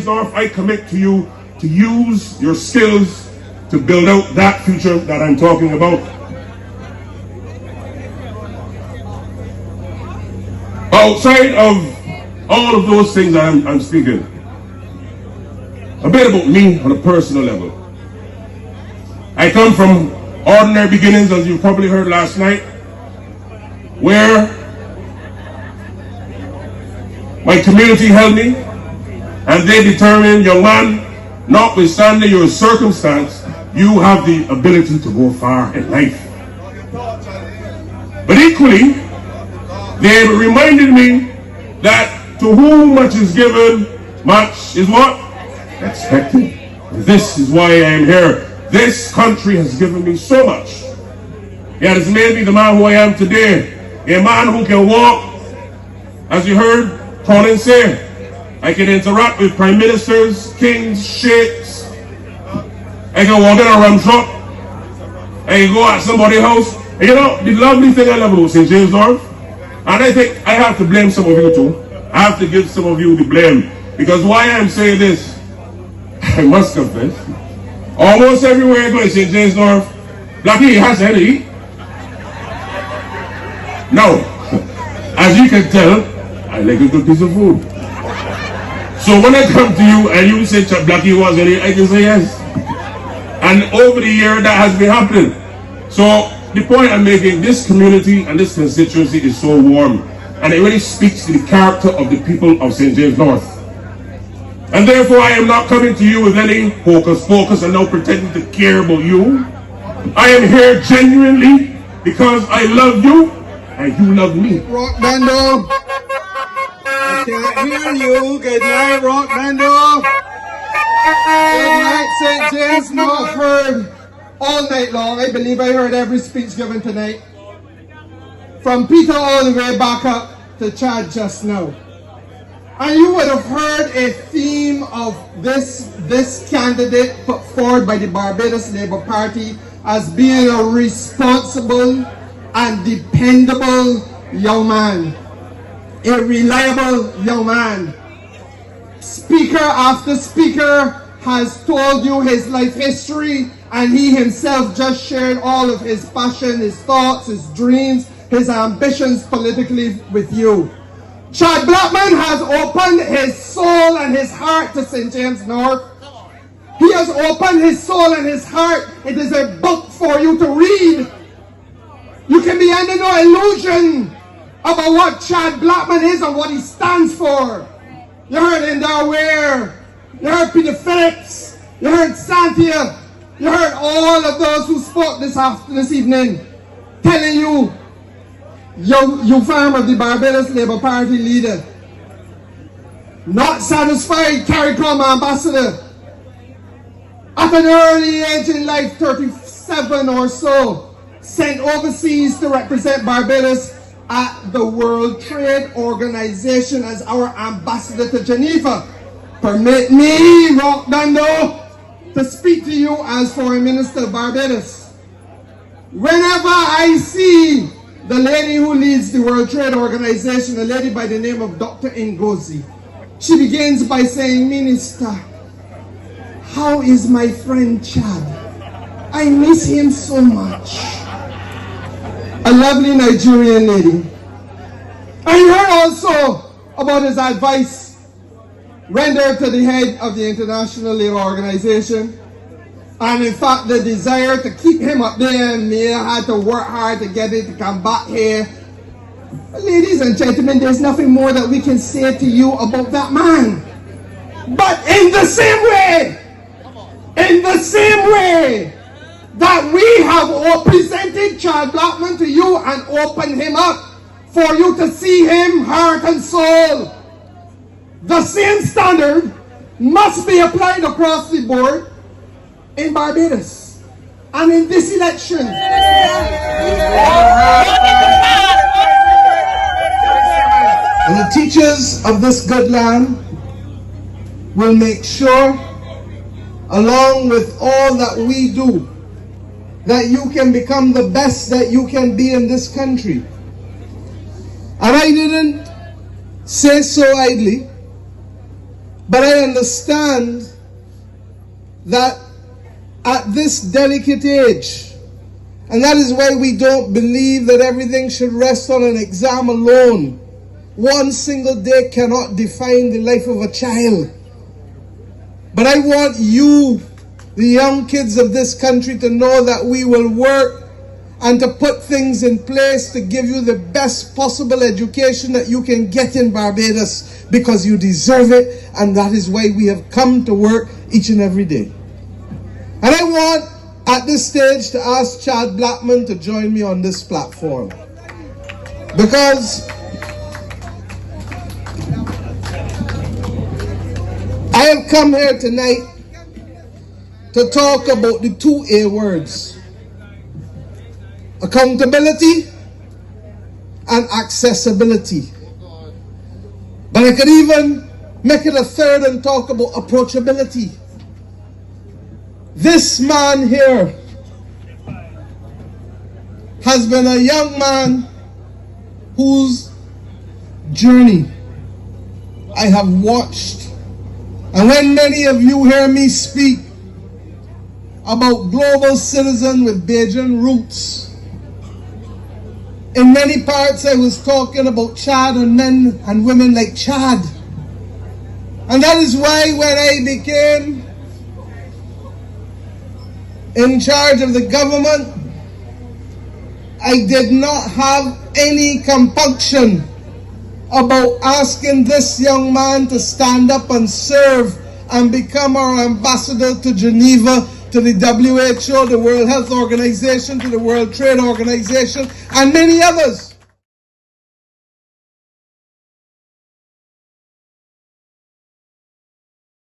North, I commit to you to use your skills to build out that future that I'm talking about. Outside of all of those things I'm speaking, a bit about me on a personal level. I come from ordinary beginnings, as you probably heard last night, where my community held me, and they determined, young man, notwithstanding your circumstance, you have the ability to go far in life. But equally, they reminded me that to whom much is given, much is what? Expected. This is why I am here. This country has given me so much. It has made me the man who I am today. A man who can walk, as you heard Colin say, I can interact with prime ministers, kings, sheikhs. I can walk in a rum shop. I can go at somebody's house. And you know, the lovely thing I love about St. James North, and I think I have to blame some of you too. I have to give some of you the blame. Because why I'm saying this, I must confess, almost everywhere I go in St. James North, Blackie has to eat. Now, as you can tell, I like a good piece of food. So when I come to you and you say Blackie was any, I can say yes. And over the year that has been happening. So the point I'm making, this community and this constituency is so warm. And it really speaks to the character of the people of St. James North. And therefore I am not coming to you with any hocus pocus and no pretending to care about you. I am here genuinely because I love you and you love me. Rock Dundo. I can't hear you. Good night, Rock Dundo. Good night, St. James North. Heard all night long. I believe I heard every speech given tonight. From Peter all the way back up to Chad just now. And you would have heard a theme of this candidate put forward by the Barbados Labour Party as being a responsible and dependable young man. A reliable young man. Speaker after speaker has told you his life history, and he himself just shared all of his passion, his thoughts, his dreams, his ambitions politically with you. Chad Blackman has opened his soul and his heart to St. James North. He has opened his soul and his heart. It is a book for you to read. You can be under no illusion about what Chad Blackman is and what he stands for. You heard Indar Ware, you heard Peter Phillips, you heard Santia, you heard all of those who spoke this evening, telling you, you farmer, the Barbados Labour Party leader, not satisfied, CARICOM ambassador, at an early age in life, 37 or so, sent overseas to represent Barbados at the World Trade Organization as our ambassador to Geneva. Permit me, Rock Dundo, to speak to you as Foreign Minister of Barbados. Whenever I see the lady who leads the World Trade Organization, a lady by the name of Dr. Ngozi, she begins by saying, Minister, how is my friend Chad? I miss him so much. A lovely Nigerian lady. I heard also about his advice rendered to the head of the International Labour Organization, and in fact the desire to keep him up there, and me had to work hard to get it to come back here. Ladies and gentlemen, there's nothing more that we can say to you about that man. But in the same way that we have presented Chad Blackman to you and opened him up for you to see him heart and soul, the same standard must be applied across the board in Barbados and in this election. And the teachers of this good land will make sure, along with all that we do, that you can become the best that you can be in this country. And I didn't say so idly. But I understand that at this delicate age, and that is why we don't believe that everything should rest on an exam alone. One single day cannot define the life of a child. But I want you, the young kids of this country, to know that we will work and to put things in place to give you the best possible education that you can get in Barbados, because you deserve it, and that is why we have come to work each and every day. And I want at this stage to ask Chad Blackman to join me on this platform, because I have come here tonight to talk about the two A words: accountability and accessibility. But I could even make it a third and talk about approachability. This man here has been a young man whose journey I have watched. And when many of you hear me speak about global citizen with Bajan roots, in many parts I was talking about Chad and men and women like Chad. And that is why when I became in charge of the government, I did not have any compunction about asking this young man to stand up and serve and become our ambassador to Geneva, to the WHO, the World Health Organization, to the World Trade Organization, and many others.